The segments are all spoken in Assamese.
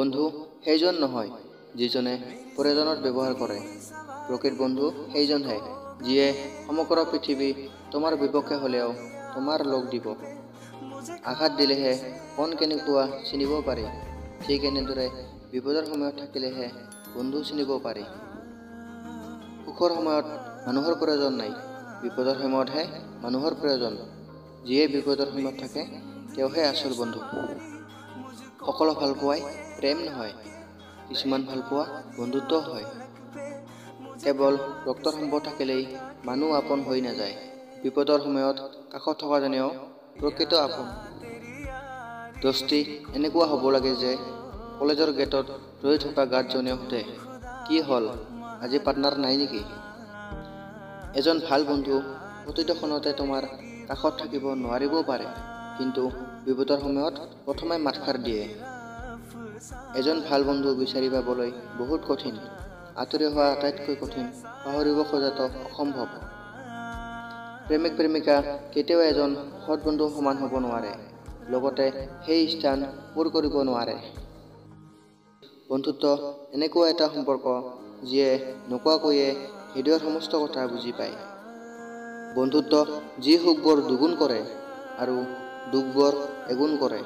বন্ধু সেইজন নহয় যিজনে প্ৰয়োজনত ব্যৱহাৰ কৰে। প্ৰকৃত বন্ধু সেইজনহে যিয়ে সমগ্ৰ পৃথিৱী তোমাৰ বিপক্ষে হ'লেও তোমাৰ লগ দিব। আঘাত দিলেহে কোন কেনেকুৱা চিনিব পাৰি, ঠিক এনেদৰে বিপদৰ সময়ত থাকিলেহে বন্ধু চিনিব পাৰি। সুখৰ সময়ত মানুহৰ প্ৰয়োজন নাই, বিপদৰ সময়তহে মানুহৰ প্ৰয়োজন। যিয়ে বিপদৰ সময়ত থাকে তেওঁহে আচল বন্ধু। সকলো ভালপোৱাই প্ৰেম নহয়, কিছুমান ভালপোৱা বন্ধুত্ব হয়। কেৱল ৰক্তৰ সম্পৰ্ক থাকিলেই মানুহ আপোন হৈ নাযায়। বিপদৰ সময়ত কাষত থকাজনেও প্ৰকৃত আপোন। দোস্তি এনেকুৱা হ'ব লাগে যে কলেজৰ গেটত ৰৈ থকা গাৰ্ডজনে সোধে, কি হ'ল আজি পাৰ্টনাৰ নাই নেকি? এজন ভাল বন্ধু প্ৰতিটো ক্ষণতে তোমাৰ কাষত থাকিব নোৱাৰিবও পাৰে, কিন্তু বিপদৰ সময়ত প্ৰথমে মাতষাৰ দিয়ে। এজন ভাল বন্ধু বিচাৰি পাবলৈ বহুত কঠিন, আঁতৰি হোৱা আটাইতকৈ কঠিন, পাহৰিব খোজাটো অসম্ভৱ। প্ৰেমিক প্ৰেমিকা কেতিয়াও এজন সৎ বন্ধু সমান হ'ব নোৱাৰে, লগতে সেই স্থান পূৰ কৰিব নোৱাৰে। বন্ধুত্ব এনেকুৱা এটা সম্পৰ্ক যিয়ে নোকোৱাকৈয়ে হৃদয়ৰ সমস্ত কথা বুজি পায়। বন্ধুত্ব যি সুখবোৰ দুগুণ কৰে আৰু দুখবোৰ এগুণ কৰে।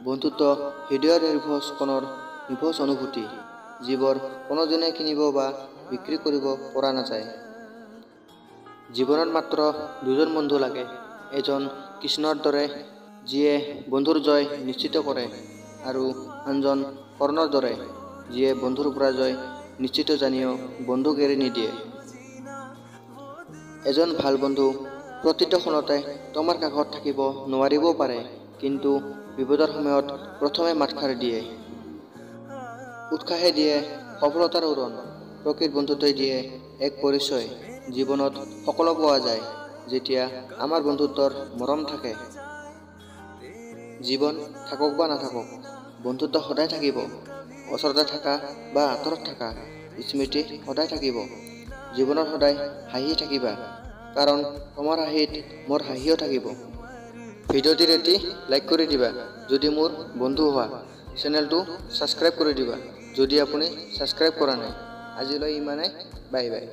বন্ধুত্ব হৃদয়ৰ নিৰ্ভোজ কোণৰ নিভোজ অনুভূতি, যিবোৰ কোনোদিনে কিনিব বা বিক্ৰী কৰিব পৰা নাযায়। জীৱনত মাত্ৰ দুজন বন্ধু লাগে, এজন কৃষ্ণৰ দৰে যিয়ে বন্ধুৰ জয় নিশ্চিত কৰে, আৰু আনজন কৰ্ণৰ দৰে যিয়ে বন্ধুৰ পৰাজয় নিশ্চিত জানিও বন্ধুক এৰি নিদিয়ে। এজন ভাল বন্ধু প্ৰতিটো ক্ষণতে তোমাৰ কাষত থাকিব নোৱাৰিবও পাৰে, কিন্তু বিপদৰ সময়ত প্ৰথমে মাতষাৰ দিয়ে। উৎসাহে দিয়ে সফলতাৰ উৰণ। প্ৰকৃত বন্ধুত্বই দিয়ে এক পৰিচয়। জীৱনত সকলো পোৱা যায় যেতিয়া আমাৰ বন্ধুত্বৰ মৰম থাকে। জীৱন থাকক বা নাথাকক, বন্ধুত্ব সদায় থাকিব। ওচৰতে থাকা বা আঁতৰত থাকা, স্মৃতি সদায় থাকিব। জীৱনত সদায় হাঁহি থাকিবা, কাৰণ তোমাৰ হাঁহিত মোৰ হাঁহিও থাকিব। ভিডিঅ'টিৰ এটি লাইক কৰি দিবা যদি মোৰ বন্ধু হোৱা। চেনেলটো ছাবস্ক্ৰাইব কৰি দিবা যদি আপুনি ছাবস্ক্ৰাইব কৰা নাই। আজিলৈ ইমানেই, বাই বাই।